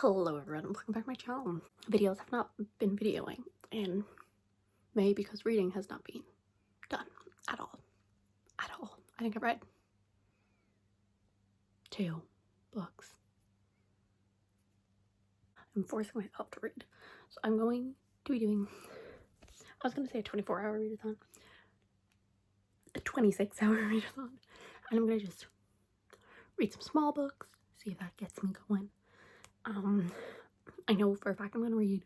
Hello everyone, welcome back to my channel. Videos have not been videoing in May because reading has not been done at all. I think I read 2 books. I'm forcing myself to read. So I'm going to be doing, I was going to say a 24-hour readathon, a 26-hour readathon, and I'm going to just read some small books, see if that gets me going. I know for a fact I'm going to read,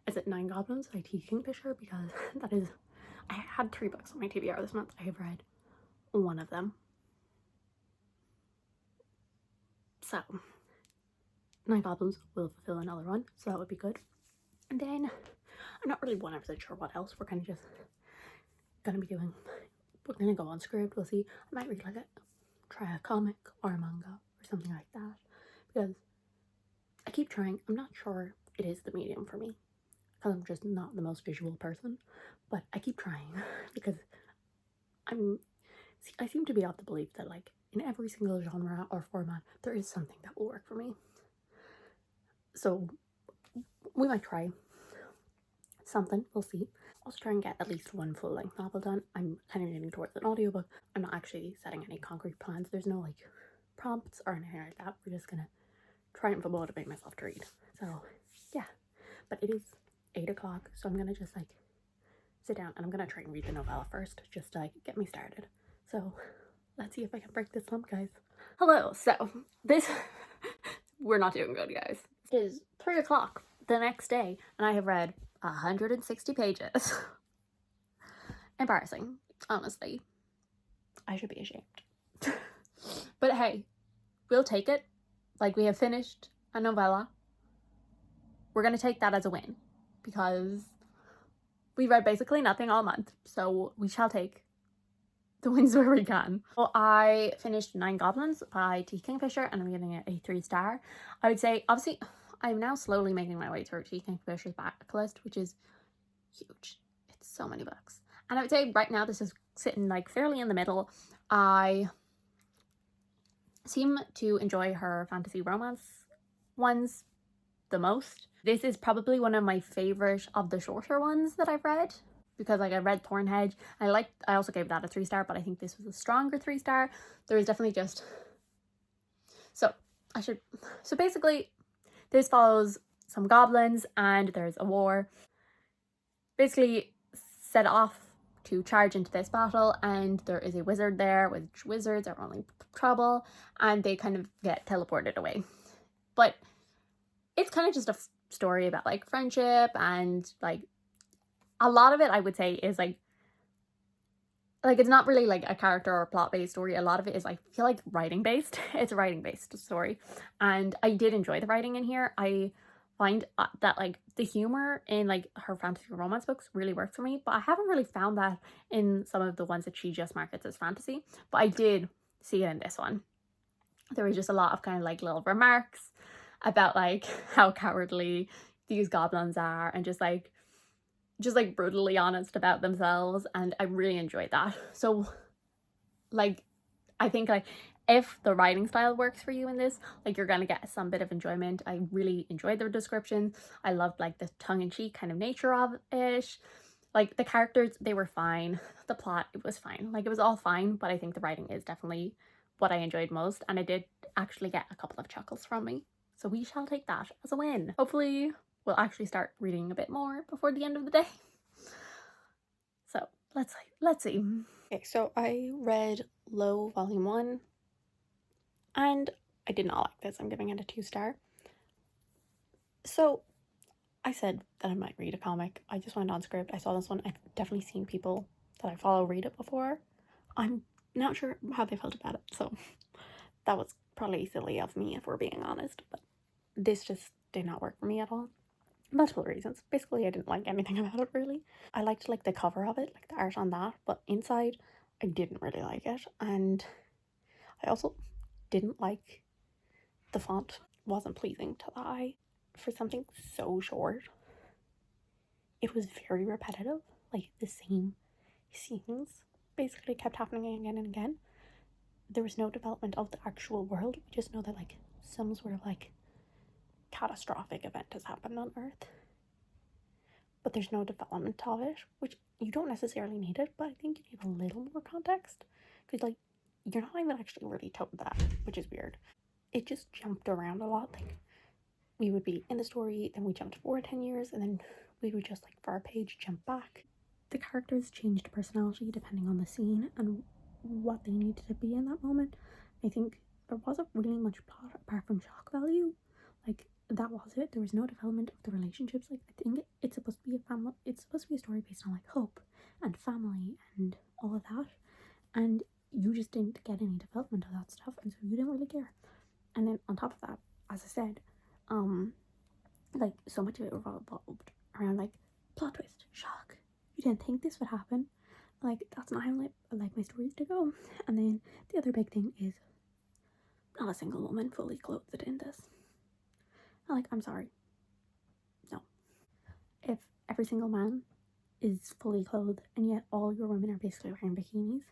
is it 9 Goblins by T. Kingfisher, because that is, I had 3 books on my TBR this month. I have read 1 of them. So 9 Goblins will fulfill another one, so that would be good. And then I'm not really 100% sure what else we're kind of just gonna be doing. We're gonna go on SCRIBD, we'll see. I might read try a comic or a manga or something like that, because I keep trying. I'm not sure it is the medium for me, because I'm just not the most visual person, but I keep trying because I seem to be of the belief that in every single genre or format there is something that will work for me. So we might try something, we'll see. I'll try and get at least 1 full-length novel done. I'm kind of leaning towards an audiobook. I'm not actually setting any concrete plans. There's no prompts or anything like that. We're just gonna try and motivate myself to read. So yeah, but it is 8 o'clock, so I'm gonna just sit down and I'm gonna try and read the novella first, just to get me started. So let's see if I can break this slump, guys. Hello. So this we're not doing good, guys. It is 3 o'clock the next day and I have read 160 pages. Embarrassing, honestly. I should be ashamed. But hey, we'll take it. We have finished a novella. We're gonna take that as a win, because we read basically nothing all month, so we shall take the wins where we can. Well, I finished 9 Goblins by T. Kingfisher and I'm giving it a 3-star. I would say, obviously, I'm now slowly making my way through T. Kingfisher's backlist, which is huge. It's so many books. And I would say right now this is sitting fairly in the middle. I seem to enjoy her fantasy romance ones the most. This is probably one of my favorite of the shorter ones that I've read, because I read Thornhedge. I also gave that a 3-star, but I think this was a stronger 3-star. There is definitely just so basically this follows some goblins and there's a war. Basically set off to charge into this battle, and there is a wizard there, which wizards are only trouble, and they kind of get teleported away. But it's kind of just a story about friendship, and a lot of it I would say is it's not really a character or plot based story. A lot of it is I feel writing based. It's a writing based story, and I did enjoy the writing in here. I find that the humor in her fantasy romance books really works for me, but I haven't really found that in some of the ones that she just markets as fantasy. But I did see it in this one. There was just a lot of kind of little remarks about how cowardly these goblins are, and just brutally honest about themselves, and I really enjoyed that. So I think if the writing style works for you in this, you're gonna get some bit of enjoyment. I really enjoyed their descriptions. I loved the tongue-in-cheek kind of nature of it. The characters, they were fine. The plot, it was fine. It was all fine, but I think the writing is definitely what I enjoyed most, and I did actually get a couple of chuckles from me. So we shall take that as a win. Hopefully we'll actually start reading a bit more before the end of the day. So let's see. Okay, so I read Low Volume 1 and I did not like this. I'm giving it a 2-star. So I said that I might read a comic. I just went on SCRIBD. I saw this one. I've definitely seen people that I follow read it before. I'm not sure how they felt about it, so that was probably silly of me if we're being honest, but this just did not work for me at all. Multiple reasons. Basically, I didn't like anything about it, really. I liked the cover of it, the art on that, but inside I didn't really like it, and I also didn't like the font. Wasn't pleasing to the eye for something so short. It was very repetitive. The same scenes basically kept happening again and again. There was no development of the actual world. We just know that some sort of catastrophic event has happened on Earth, but there's no development of it, which you don't necessarily need it, but I think you need a little more context, because like you're not even actually really told that, which is weird. It just jumped around a lot. Like we would be in the story, then we jumped forward 10 years, and then we would just like for our page jump back. The characters changed personality depending on the scene and what they needed to be in that moment. I think there wasn't really much plot apart from shock value. Like that was it. There was no development of the relationships. Like I think it's supposed to be a family. It's supposed to be a story based on like hope and family and all of that, and you just didn't get any development of that stuff, and so you didn't really care. And then on top of that, as I said, like so much of it revolved around like plot twist, shock. You didn't think this would happen. Like that's not how I like my stories to go. And then the other big thing is not a single woman fully clothed in this. Like I'm sorry, no. If every single man is fully clothed and yet all your women are basically wearing bikinis,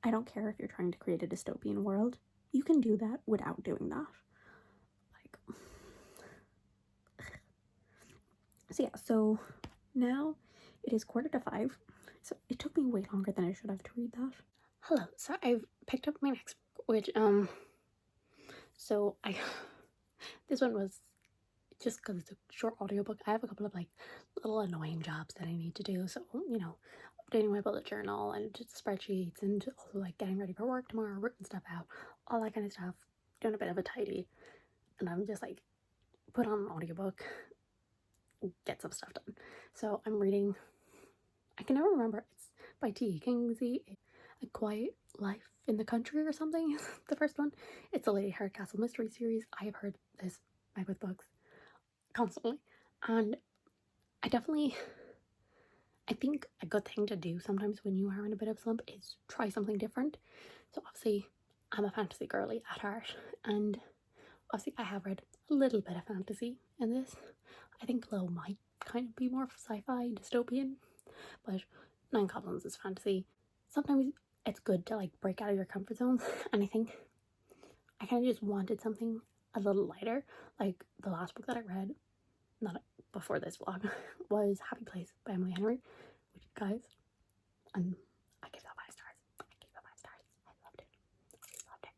I don't care if you're trying to create a dystopian world. You can do that without doing that. Like, so yeah, so now it is 4:45. So it took me way longer than I should have to read that. Hello, so I've picked up my next book, which so I this one was just because it's a short audiobook. I have a couple of like little annoying jobs that I need to do, so you know, updating my bullet journal and just spreadsheets, and also like getting ready for work tomorrow, written stuff out, all that kind of stuff, doing a bit of a tidy, and I'm just like put on an audiobook, get some stuff done. So I'm reading, I can never remember, it's by T. Kingsley, A Quiet Life in the Country or something. The first one. It's a Lady Hardcastle mystery series. I have heard this with books constantly, and I think a good thing to do sometimes when you are in a bit of a slump is try something different. So obviously I'm a fantasy girly at heart, and obviously I have read a little bit of fantasy in this. I think Glow might kind of be more sci-fi dystopian, but Nine Goblins is fantasy. Sometimes it's good to like break out of your comfort zone, and I think I kind of just wanted something a little lighter. Like the last book that I read, not before this vlog, was Happy Place by Emily Henry, which guys, I give that 5 stars. I gave that 5 stars. I loved it. I loved it.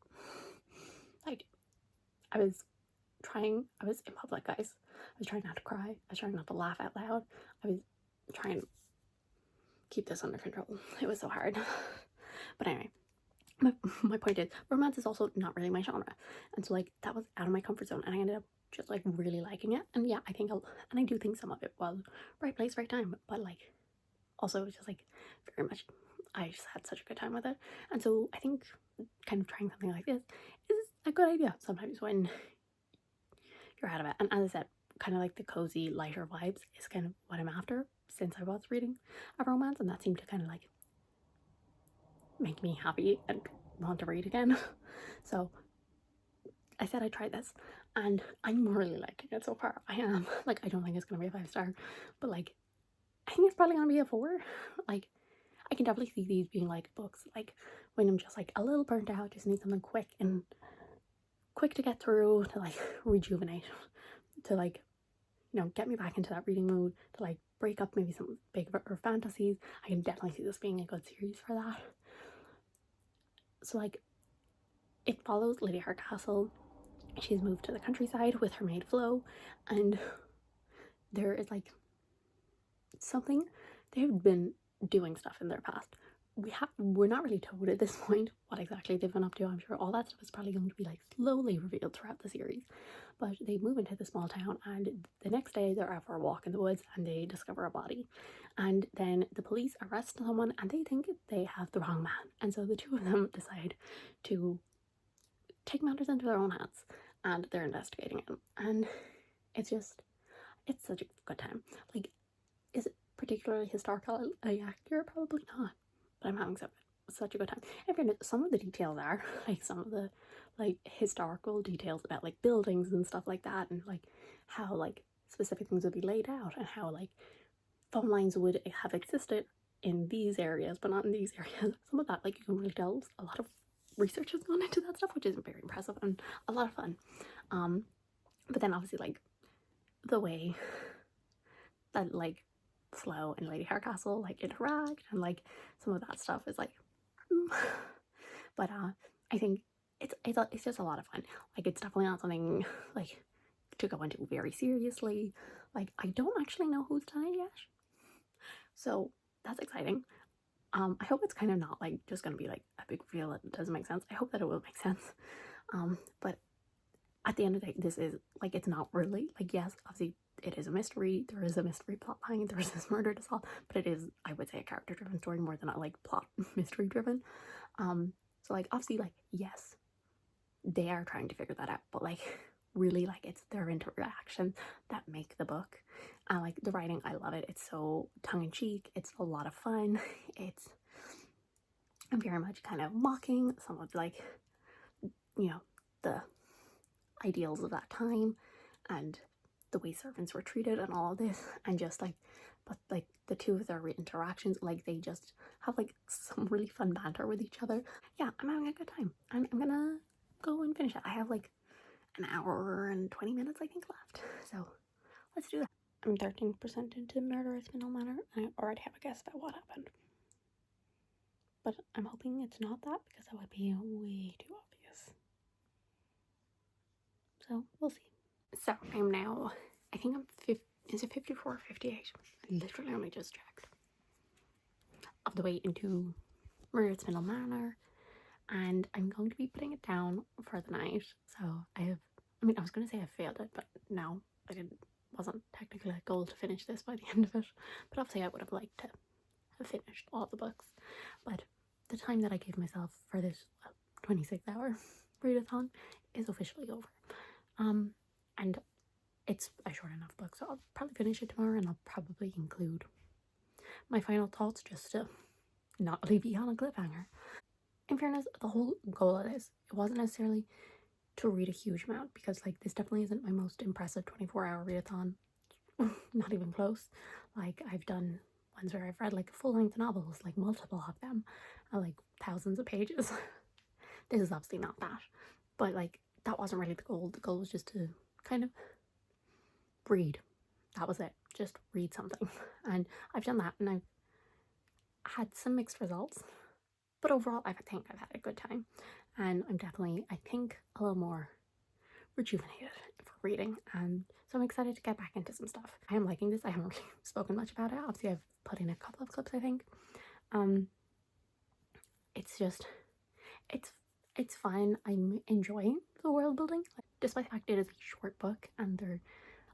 Like I was in public, guys. I was trying not to cry. I was trying not to laugh out loud. I was trying to keep this under control. It was so hard. But anyway, my point is, romance is also not really my genre, and so like that was out of my comfort zone, and I ended up just like really liking it. And yeah, I do think some of it was right place, right time, but like also it was just like very much, I just had such a good time with it. And so I think kind of trying something like this is a good idea sometimes when you're out of it. And as I said, kind of like the cozy, lighter vibes is kind of what I'm after, since I was reading a romance, and that seemed to kind of like make me happy and want to read again. So I said I'd try this, and I'm really liking it so far. I am. Like, I don't think it's gonna be a 5-star, but like I think it's probably gonna be a 4. Like I can definitely see these being like books like when I'm just like a little burnt out, just need something quick to get through, to like rejuvenate, to like, you know, get me back into that reading mood, to like break up maybe some big or fantasies. I can definitely see this being a good series for that. So like it follows Lady Hardcastle. She's moved to the countryside with her maid Flo, and there is like something, they've been doing stuff in their past. We're not really told at this point what exactly they've been up to. I'm sure all that stuff is probably going to be like slowly revealed throughout the series. But they move into the small town, and the next day they're out for a walk in the woods and they discover a body. And then the police arrest someone and they think they have the wrong man. And so the two of them decide to take matters into their own hands, and they're investigating it. And it's such a good time. Like, is it particularly historically accurate? Probably not, but I'm having such a good time. And some of the details are like some of the like historical details about like buildings and stuff like that, and like how like specific things would be laid out, and how like phone lines would have existed in these areas but not in these areas. Some of that, like, you can really tell a lot of research has gone into that stuff, which is very impressive and a lot of fun. But then obviously like the way that like Slow and Lady Haircastle like interact and like some of that stuff is like but I think it's just a lot of fun. Like it's definitely not something like to go into very seriously. Like I don't actually know who's done it yet, so that's exciting. I hope it's kind of not like just gonna be like a big reveal that doesn't make sense. I hope that it will make sense. But at the end of the day, this is like it's not really like, yes, obviously it is a mystery. There is a mystery plot line. There is this murder to solve, but it is, I would say, a character-driven story more than a like plot mystery-driven. So like obviously like yes, they are trying to figure that out, but like really like it's their interaction that make the book. Like the writing, I love it. It's so tongue-in-cheek. It's a lot of fun. It's very much kind of mocking some of like, you know, the ideals of that time and the way servants were treated and all of this, and just like, but like the two of their interactions, like they just have like some really fun banter with each other. Yeah, I'm having a good time. I'm gonna go and finish it. I have like an hour and 20 minutes I think left, so let's do that. I'm 13% into Murder at Spindle Manor and I already have a guess about what happened, but I'm hoping it's not that because that would be way too obvious, so we'll see. So I'm now, I think is it 54 or 58? I literally only just checked. Of the way into Murder at Spindle Manor, and I'm going to be putting it down for the night. So I was going to say I failed it, but no, I didn't. Wasn't technically a goal to finish this by the end of it. But obviously I would have liked to have finished all the books. But the time that I gave myself for this 26-hour readathon is officially over. And it's a short enough book, so I'll probably finish it tomorrow, and I'll probably include my final thoughts just to not leave you on a cliffhanger. In fairness, the whole goal of this, it wasn't necessarily to read a huge amount, because like this definitely isn't my most impressive 24-hour readathon. Not even close. Like I've done ones where I've read like full-length novels, like multiple of them, like thousands of pages. This is obviously not that, but like that wasn't really the goal. The goal was just to kind of read. That was it. Just read something. And I've done that, and I've had some mixed results, but overall I think I've had a good time, and I'm definitely, I think, a little more rejuvenated for reading, and so I'm excited to get back into some stuff. I am liking this. I haven't really spoken much about it. Obviously I've put in a couple of clips, I think. It's just, it's fun. I'm enjoying the world building, despite the fact it is a short book, and they're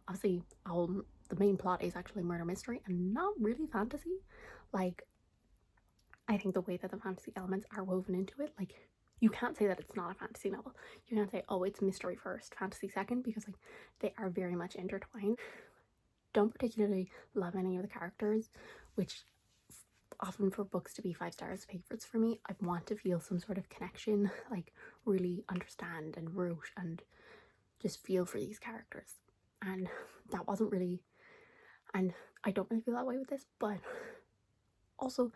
obviously the main plot is actually murder mystery and not really fantasy. Like I think the way that the fantasy elements are woven into it, like you can't say that it's not a fantasy novel. You can't say, oh, it's mystery first, fantasy second, because like they are very much intertwined. Don't particularly love any of the characters, which often for books to be 5 stars favorites for me, I want to feel some sort of connection, like really understand and root and just feel for these characters. And that wasn't really, and I don't really feel that way with this, but also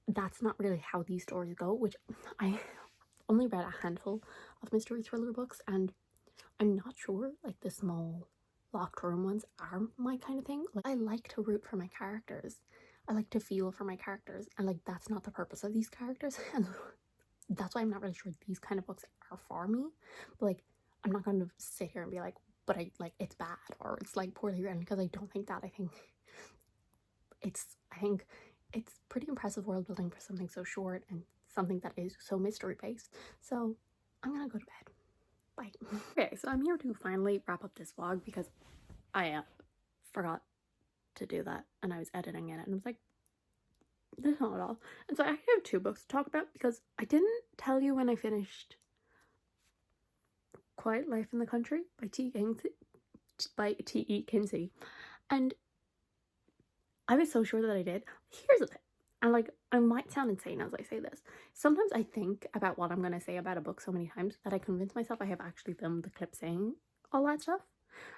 that's not really how these stories go, which I only read a handful of mystery thriller books, and I'm not sure like the small locked room ones are my kind of thing. Like I like to root for my characters. I like to feel for my characters, and like that's not the purpose of these characters. And that's why I'm not really sure these kind of books are for me. But like I'm not going to sit here and be like, but I like it's bad or it's like poorly written, because I don't think that. I think it's pretty impressive world building for something so short and something that is so mystery based. So I'm gonna go to bed. Bye. Okay, so I'm here to finally wrap up this vlog because I forgot to do that, and I was editing it and I was like, this is not at all. And so I actually have 2 books to talk about, because I didn't tell you when I finished Quiet Life in the Country by T.E. Kinsey, and I was so sure that I did. Here's the thing, and like I might sound insane as I say this. Sometimes I think about what I'm going to say about a book so many times that I convince myself I have actually filmed the clip saying all that stuff,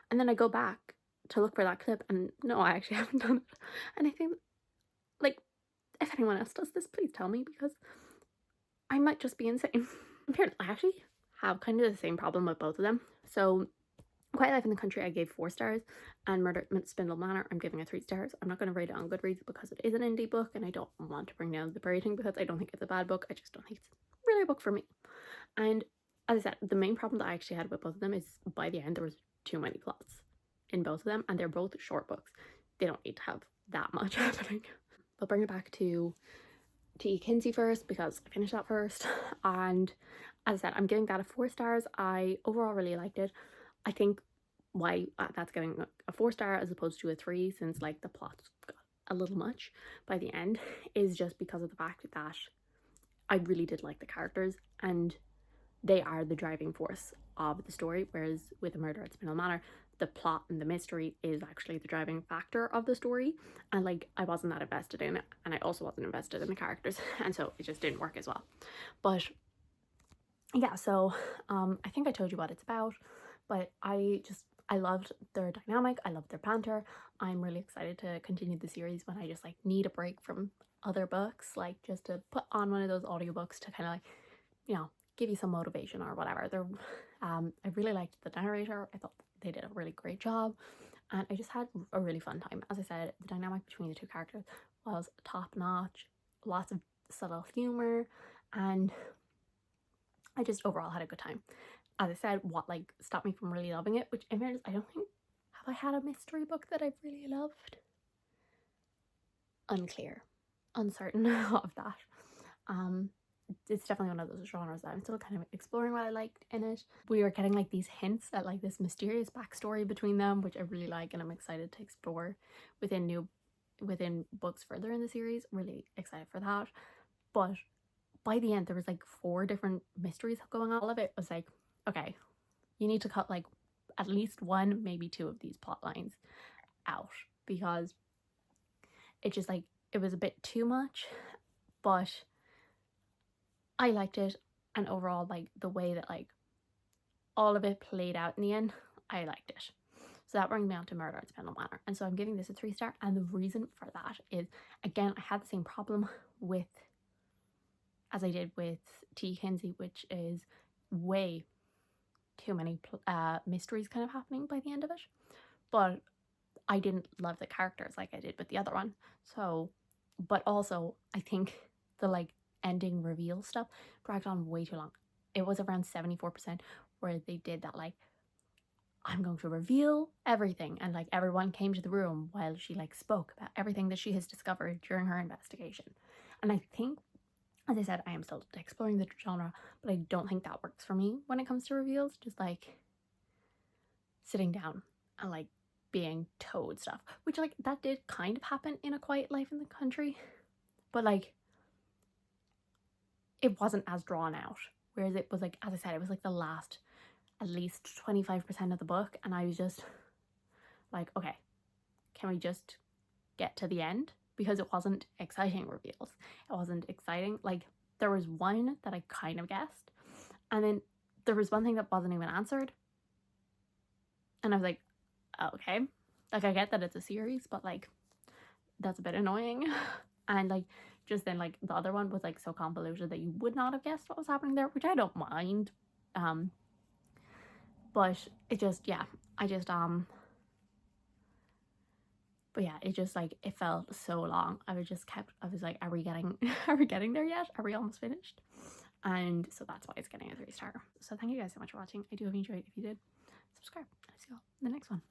and then I go back to look for that clip and no, I actually haven't done it. And I think, like, if anyone else does this, please tell me, because I might just be insane. I actually have kind of the same problem with both of them. So Quiet Life in the Country I gave 4 stars, and Murder at Spindle Manor I'm giving it 3 stars. I'm not going to rate it on Goodreads because it is an indie book and I don't want to bring down the rating because I don't think it's a bad book. I just don't think it's really a book for me. And as I said, the main problem that I actually had with both of them is by the end there was too many plots in both of them, and they're both short books. They don't need to have that much happening. But bring it back to T. Kinsey first because I finished that first, and as I said, I'm giving that a 4 stars. I overall really liked it. I think why that's giving a 4 star as opposed to a 3, since like the plot got a little much by the end, is just because of the fact that I really did like the characters and they are the driving force of the story, whereas with A Murder at Spindle Manor, the plot and the mystery is actually the driving factor of the story, and like I wasn't that invested in it, and I also wasn't invested in the characters, and so it just didn't work as well. But yeah, so I think I told you what it's about, but I loved their dynamic, I loved their banter. I'm really excited to continue the series when I just like need a break from other books, like just to put on one of those audiobooks to kind of like, you know, give you some motivation or whatever. I really liked the narrator. I thought they did a really great job, and I just had a really fun time. As I said, the dynamic between the two characters was top notch, lots of subtle humor, and I just overall had a good time. As I said, what like stopped me from really loving it, which in fairness, I don't think, have I had a mystery book that I've really loved? Unclear, uncertain of that. It's definitely one of those genres that I'm still kind of exploring what I liked in it. We were getting like these hints at like this mysterious backstory between them, which I really like, and I'm excited to explore within books further in the series. Really excited for that. But by the end there was like 4 different mysteries going on. All of it was like, okay, you need to cut like at least 1, maybe 2 of these plot lines out, because it just like, it was a bit too much. But I liked it, and overall like the way that like all of it played out in the end, I liked it. So that brings me on to Murder at Spindle Manor, and so I'm giving this a 3 star, and the reason for that is, again, I had the same problem with as I did with T. Kinsey, which is way too many mysteries kind of happening by the end of it. But I didn't love the characters like I did with the other one. So, but also I think the like ending reveal stuff dragged on way too long. It was around 74% where they did that like, I'm going to reveal everything, and like everyone came to the room while she like spoke about everything that she has discovered during her investigation. And I think, as I said, I am still exploring the genre, but I don't think that works for me when it comes to reveals. Just like sitting down and like being told stuff, which like that did kind of happen in A Quiet Life in the Country, but like it wasn't as drawn out. Whereas it was like, as I said, it was like the last at least 25% of the book, and I was just like, okay, can we just get to the end? Because it wasn't exciting reveals. It wasn't exciting. Like there was one that I kind of guessed, and then there was one thing that wasn't even answered, and I was like, okay, like I get that it's a series, but like that's a bit annoying. And like just then like the other one was like so convoluted that you would not have guessed what was happening there, which I don't mind. But it just, yeah, I just but yeah, it just like, it felt so long. I was like, are we getting there yet? Are we almost finished? And so that's why it's getting a 3 star. So thank you guys so much for watching. I do hope you enjoyed. If you did, subscribe. I'll see you all in the next one.